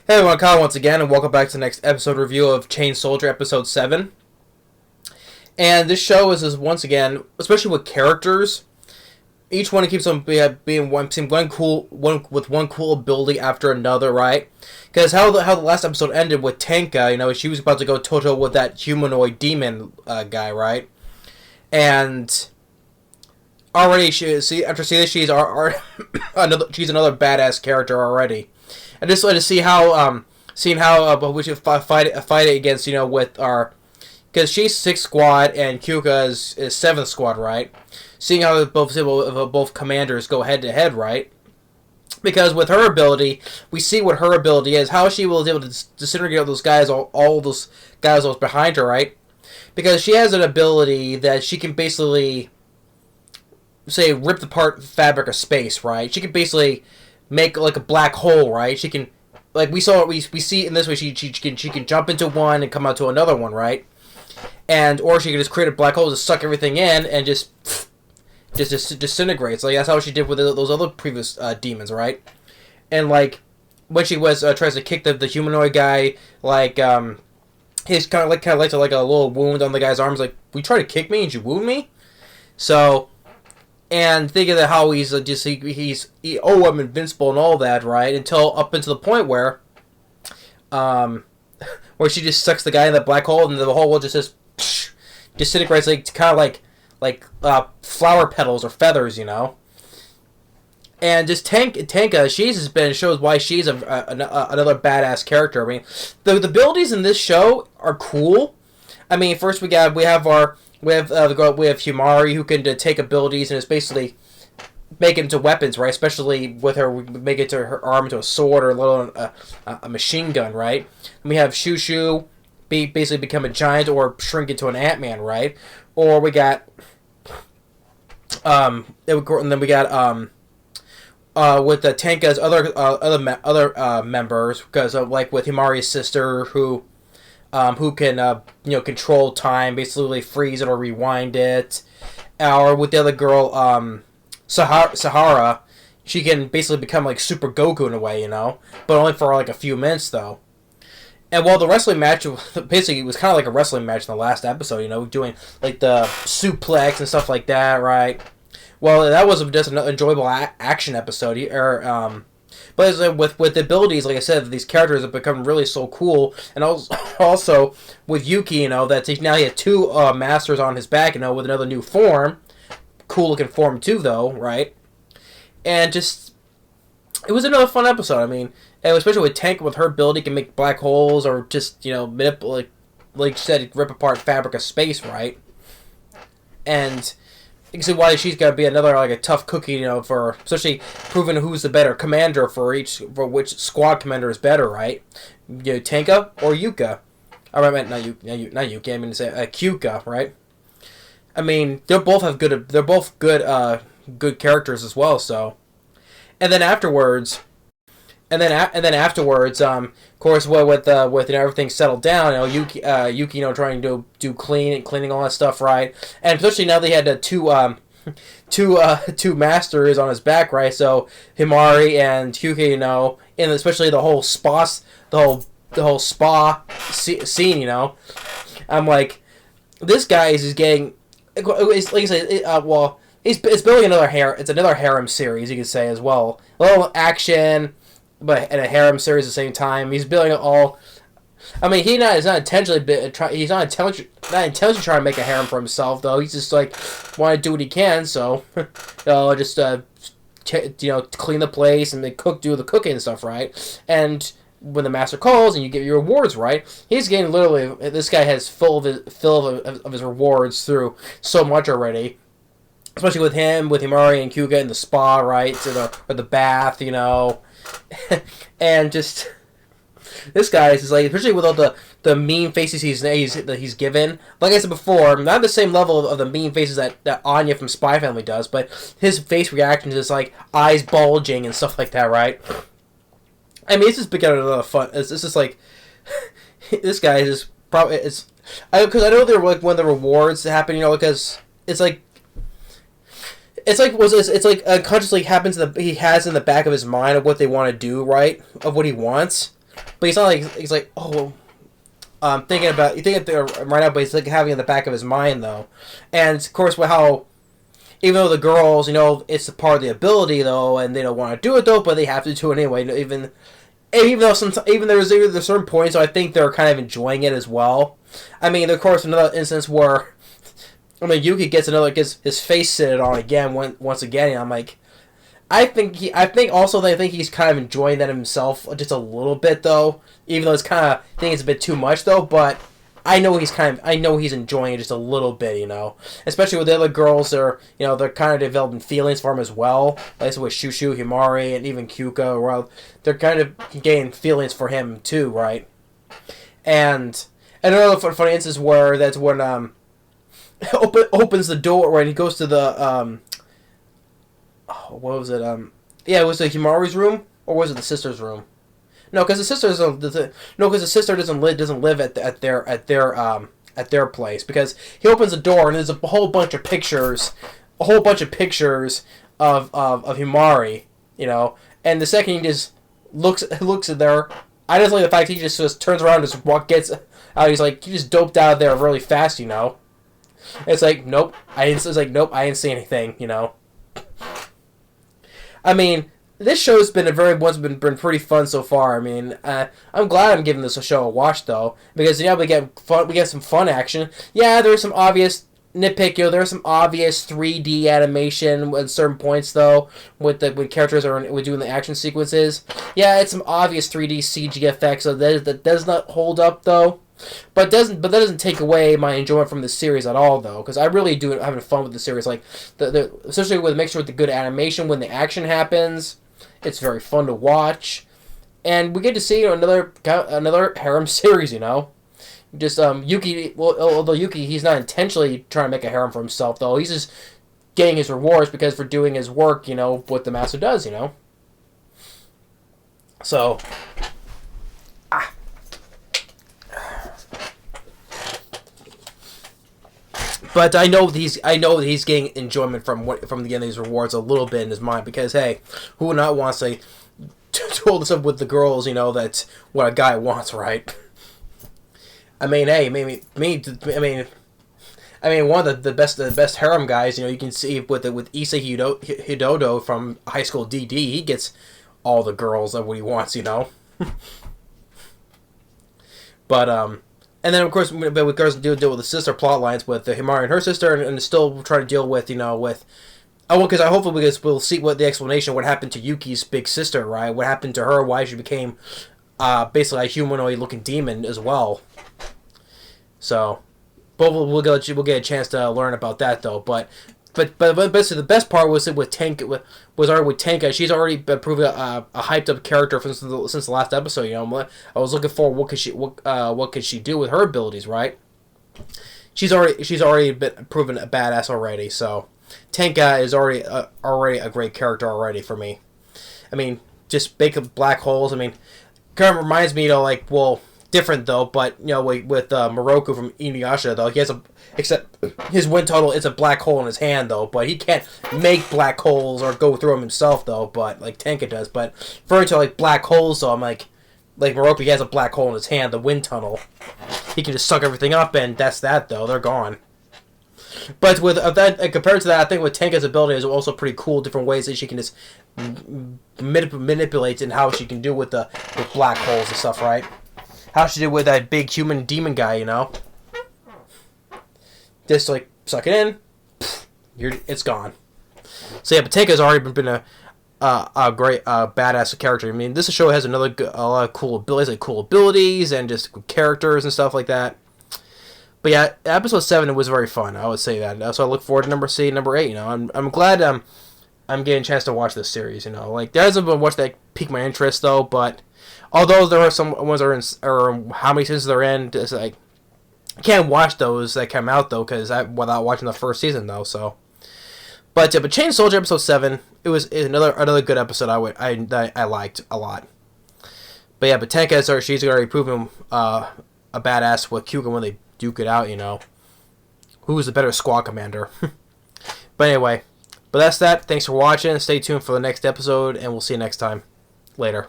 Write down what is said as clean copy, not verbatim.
Hey everyone, Kyle once again, and welcome back to the next episode review of Chain Soldier Episode 7. And this show is once again, especially with characters, each one keeps on being one cool with one cool ability after another, right? Because how the last episode ended with Tenka, she was about to go toe-to-toe with that humanoid demon guy, right? And already, after seeing this, she's another badass character already. I just like to see how we should fight it against with our, because she's 6th squad and Kyuka is 7th squad, right? Seeing how both commanders go head to head, right? Because with her ability, we see what her ability is, how she will be able to disintegrate all those guys, all those guys that was behind her, right? Because she has an ability that she can basically say rip apart fabric of space, right? She can basically make like a black hole, right? She can, like we see in this way, she can jump into one and come out to another one, right? Or she can just create a black hole to suck everything in and just disintegrates. Like that's how she did with those other previous demons, right? And like when she tries to kick the humanoid guy, like he's kind of like a little wound on the guy's arms. Like, we try to kick me and you wound me, so. And thinking that how he's I'm invincible and all that, right? Until up until the point where she just sucks the guy in that black hole and the whole will just disintegrates, like kind of like flower petals or feathers, And just Tenka, shows why she's another badass character. I mean, the abilities in this show are cool. I mean, first we have Himari, who can take abilities and is basically make it into weapons, right? Especially with her, we make it to her arm into a sword or a machine gun, right? And we have Shushu basically become a giant or shrink into an Ant-Man, right? Or we got with the Tenka's other members, because like with Himari's sister who can control time, basically freeze it or rewind it, or with the other girl, Sahara, she can basically become like Super Goku in a way, but only for like a few minutes though. And while the wrestling match basically was kind of like a wrestling match in the last episode, doing like the suplex and stuff like that, right? Well, that was just an enjoyable action episode, but with the abilities, like I said, these characters have become really so cool. And also with Yuki, that now he had 2 masters on his back, with another new form. Cool looking form too, though, right? And just, it was another fun episode. I mean, and especially with Tank, with her ability, can make black holes or just, manipulate, like you said, rip apart fabric of space, right? And you can see why she's got to be another like a tough cookie, for especially proving who's the better commander for which squad commander is better, right? Tenka or Yuka. I meant not Yuki. I mean to say Kyuka, right? I mean they're both good characters as well. So, and then afterwards, of course, with everything settled down, Yuki, trying to do cleaning all that stuff, right? And especially now they had two masters on his back, right? So Himari and Hyuki, and especially the whole spa scene, I'm like, this guy is getting, it's like I said, it's building it's another harem series, you could say as well. A little action, but in a harem series at the same time. He's building it all. I mean, he's not intentionally trying to make a harem for himself, though. He's just like want to do what he can. So, just clean the place and do the cooking and stuff, right? And when the master calls and you get your rewards, right? He's getting literally. This guy has fill of his rewards through so much already. Especially with Himari and Kyuga in the spa, right? Or the bath, and just this guy is like, especially with all the mean faces he's given. Like I said before, not the same level of the mean faces that Anya from Spy Family does, but his face reaction is like eyes bulging and stuff like that, right? I mean, it's just becoming another fun. It's just like this guy is probably because I know they're like when the rewards happen, because it's like. It's like unconsciously happens that he has in the back of his mind of what they want to do, right? Of what he wants. but he's not like he's like, oh, thinking about you think right now, but he's like having it in the back of his mind though, and of course with how. Even though the girls, it's a part of the ability though, and they don't want to do it though, but they have to do it anyway. Even though even there's certain points, so I think they're kind of enjoying it as well. I mean, of course, another instance where, Yuki gets his face sitted on again once again, and I'm like, I think he's kind of enjoying that himself just a little bit though, even though it's kind of I think it's a bit too much though, but. I know he's enjoying it just a little bit, especially with the other girls. They're kind of developing feelings for him as well. Like with Shushu, Himari, and even Kyuka. Well, they're kind of getting feelings for him too, right? And another funny instance where that's when opens the door when he goes to the what was it? Yeah, it was the Himari's room or was it the sister's room? No, because the sister doesn't live at their place. Because he opens the door and there's a whole bunch of pictures of Himari, and the second he just looks at there, I just like the fact he just turns around and just gets out. He's like, you just doped out of there really fast, It's like nope, I didn't see anything, I mean. This show's been been pretty fun so far. I mean, I'm glad I'm giving this a show a watch though, because we get some fun action. Yeah, there's some obvious nitpick. There's some obvious 3D animation at certain points though, when characters are doing the action sequences. Yeah, it's some obvious 3D CG effects that does not hold up though. But that doesn't take away my enjoyment from the series at all, though, because I really do having fun with the series. Like especially with mixture with the good animation when the action happens. It's very fun to watch, and we get to see another harem series. Just Yuki. Well, although Yuki, he's not intentionally trying to make a harem for himself, though. He's just getting his rewards because for doing his work. What the master does. So. But I know he's getting enjoyment from the end of these rewards a little bit in his mind because hey, who would not want to hold this up with the girls? That's what a guy wants, right? I mean, hey, maybe one of the best harem guys. You can see with Issei Hidodo from High School DD, he gets all the girls of what he wants. But And then, of course, we deal with the sister plot lines with Himari and her sister, and still try to deal with, because hopefully we'll see what the explanation what happened to Yuki's big sister, right? What happened to her? Why she became basically a humanoid-looking demon as well. So, but we'll get a chance to learn about that though. But basically the best part was with Tenka. Was already with Tenka. She's already been proving a hyped up character since the last episode. I was looking for what could she do with her abilities, right? She's already been proven a badass already. So Tenka is already a great character already for me. I mean, just big black holes. I mean, kind of reminds me, different though. But with Moroku from Inuyasha though, he has except his wind tunnel is a black hole in his hand though, but he can't make black holes or go through them himself though, but like Tenka does. But referring to black holes though, I'm like Moroku, he has a black hole in his hand, the wind tunnel. He can just suck everything up, and that's that though. They're gone. But with that, compared to that, I think with Tenka's ability is also pretty cool. Different ways that she can just manipulate and how she can do with black holes and stuff, right? How she did with that big human demon guy, Just suck it in, it's gone. So yeah, but Tenka's already been a great badass character. I mean, this show has a lot of cool abilities, and just characters and stuff like that. But yeah, episode 7 was very fun. I would say that. So I look forward to number 8. I'm glad I'm getting a chance to watch this series. There hasn't been much that piqued my interest though. But although there are some ones that are in, or how many seasons they're in, it's I can't watch those that come out though without watching the first season though. So, but Chain Soldier episode 7, it was another good episode. I liked a lot. But yeah, but Tenka, she's already proven a badass with Kyuga when they duke it out. Who's the better squad commander? But anyway, but that's that. Thanks for watching. Stay tuned for the next episode, and we'll see you next time. Later.